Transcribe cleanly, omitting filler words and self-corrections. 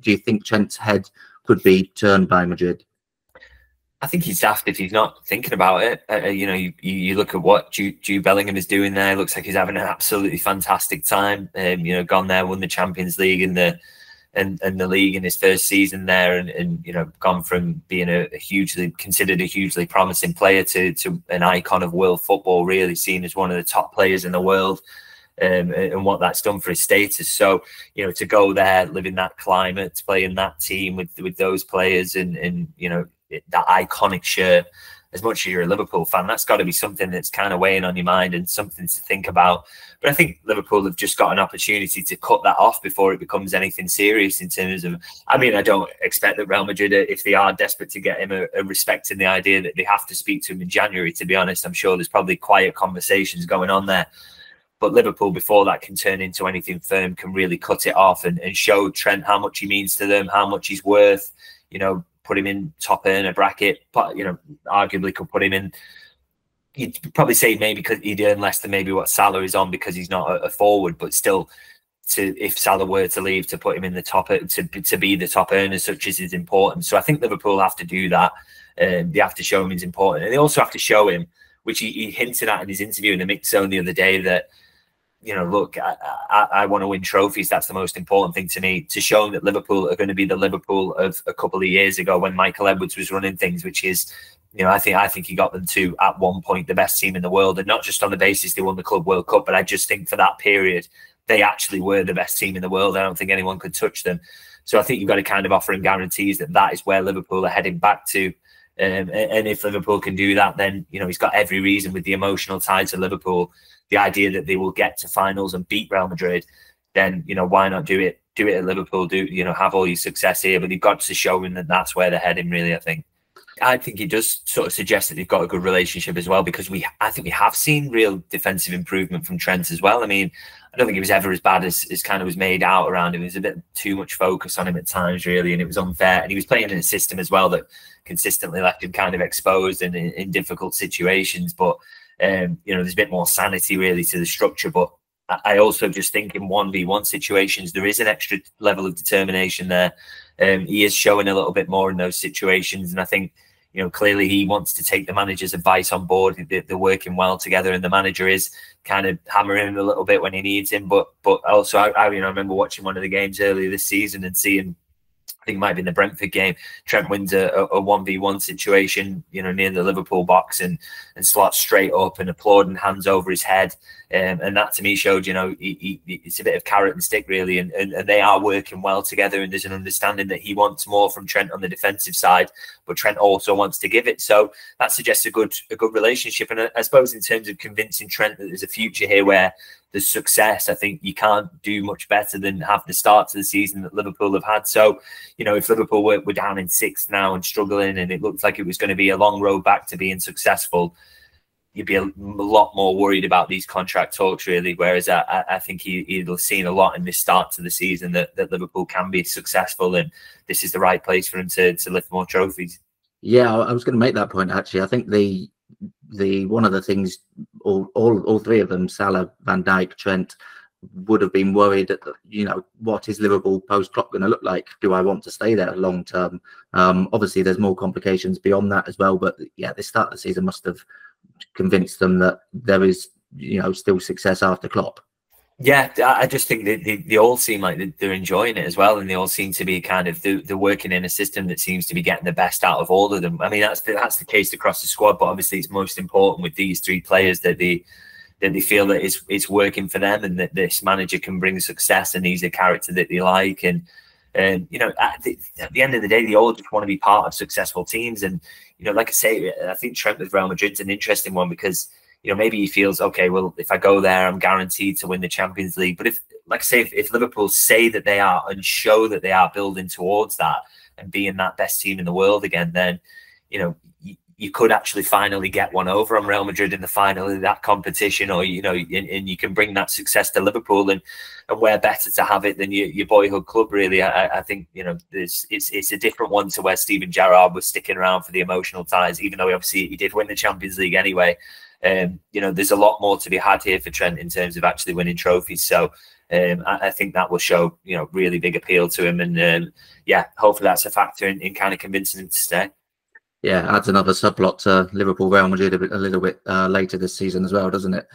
Do you think Trent's head could be turned by Madrid? I think he's daft if he's not thinking about it. You know, you look at what Jude Bellingham is doing there. It looks like he's having an absolutely fantastic time. You know, gone there, won the Champions League and the league in his first season there, and you know, gone from being considered a hugely promising player to an icon of world football, really seen as one of the top players in the world. And what that's done for his status. So, you know, to go there, live in that climate, to play in that team with those players, and you know, that iconic shirt, as much as you're a Liverpool fan, that's got to be something that's kind of weighing on your mind and something to think about. But I think Liverpool have just got an opportunity to cut that off before it becomes anything serious in terms of, I mean, I don't expect that Real Madrid, if they are desperate to get him, are respecting the idea that they have to speak to him in January. To be honest, I'm sure there's probably quiet conversations going on there. But Liverpool, before that can turn into anything firm, can really cut it off and show Trent how much he means to them, how much he's worth. You know, put him in top earner bracket, but you know, arguably could put him in. You'd probably say maybe because he'd earn less than maybe what Salah is on because he's not a forward, but still, if Salah were to leave, to put him in the top, to be the top earner, such as is important. So I think Liverpool have to do that. They have to show him he's important, and they also have to show him, which he hinted at in his interview in the Mix Zone the other day, that, you know, look, I want to win trophies. That's the most important thing to me. To show that Liverpool are going to be the Liverpool of a couple of years ago when Michael Edwards was running things, which is, you know, I think he got them to, at one point, the best team in the world. And not just on the basis they won the Club World Cup, but I just think for that period, they actually were the best team in the world. I don't think anyone could touch them. So I think you've got to kind of offer him guarantees that that is where Liverpool are heading back to. And if Liverpool can do that, then, you know, he's got every reason, with the emotional ties to Liverpool, the idea that they will get to finals and beat Real Madrid, then, you know, why not do it at Liverpool? You know, have all your success here, but you've got to show him that that's where they're heading, really. I think it does sort of suggest that they've got a good relationship as well, because I think we have seen real defensive improvement from Trent as well. I mean, I don't think he was ever as bad as kind of was made out around him. There was a bit too much focus on him at times, really, and it was unfair. And he was playing in a system as well that consistently left him kind of exposed and in difficult situations. But you know, there's a bit more sanity really to the structure. But I also just think in 1v1 situations, there is an extra level of determination there. He is showing a little bit more in those situations. And I think, you know, clearly he wants to take the manager's advice on board. They're working well together, and the manager is kind of hammering him a little bit when he needs him. But also, I remember watching one of the games earlier this season and seeing, I think it might have been the Brentford game, Trent wins a 1v1 situation, you know, near the Liverpool box, and slots straight up and applauding, hands over his head. And that to me showed, you know, it's a bit of carrot and stick, really. And they are working well together. And there's an understanding that he wants more from Trent on the defensive side, but Trent also wants to give it. So that suggests a good relationship. And I suppose in terms of convincing Trent that there's a future here where there's success, I think you can't do much better than have the start to the season that Liverpool have had. So, you know, if Liverpool were down in sixth now and struggling, and it looked like it was going to be a long road back to being successful, you'd be a lot more worried about these contract talks, really. Whereas I think he'd have seen a lot in this start to the season that Liverpool can be successful, and this is the right place for him to lift more trophies. Yeah, I was going to make that point, actually. I think the one of the things all three of them, Salah, Van Dijk, Trent, would have been worried that, you know, what is Liverpool post-Klopp going to look like? Do I want to stay there long term? Obviously, there's more complications beyond that as well. But yeah, the start of the season must have convinced them that there is, you know, still success after Klopp. Yeah, I just think they all seem like they're enjoying it as well, and they all seem to be kind of they're working in a system that seems to be getting the best out of all of them. I mean, that's the case across the squad, but obviously it's most important with these three players that they feel that it's working for them, and that this manager can bring success, and he's a character that they like. And you know, at the end of the day, they all just want to be part of successful teams. And, you know, like I say, I think Trent with Real Madrid's an interesting one, because, you know, maybe he feels, okay, well, if I go there, I'm guaranteed to win the Champions League. But if, like I say, if Liverpool say that they are and show that they are building towards that and being that best team in the world again, then, you know, you could actually finally get one over on Real Madrid in the final of that competition, or, you know, and you can bring that success to Liverpool, and where better to have it than your boyhood club, really. I think, you know, it's a different one to where Steven Gerrard was sticking around for the emotional ties, even though he did win the Champions League anyway. You know, there's a lot more to be had here for Trent in terms of actually winning trophies. So I think that will show, you know, really big appeal to him. And yeah, hopefully that's a factor in kind of convincing him to stay. Yeah, adds another subplot to Liverpool Real Madrid a little bit later this season as well, doesn't it?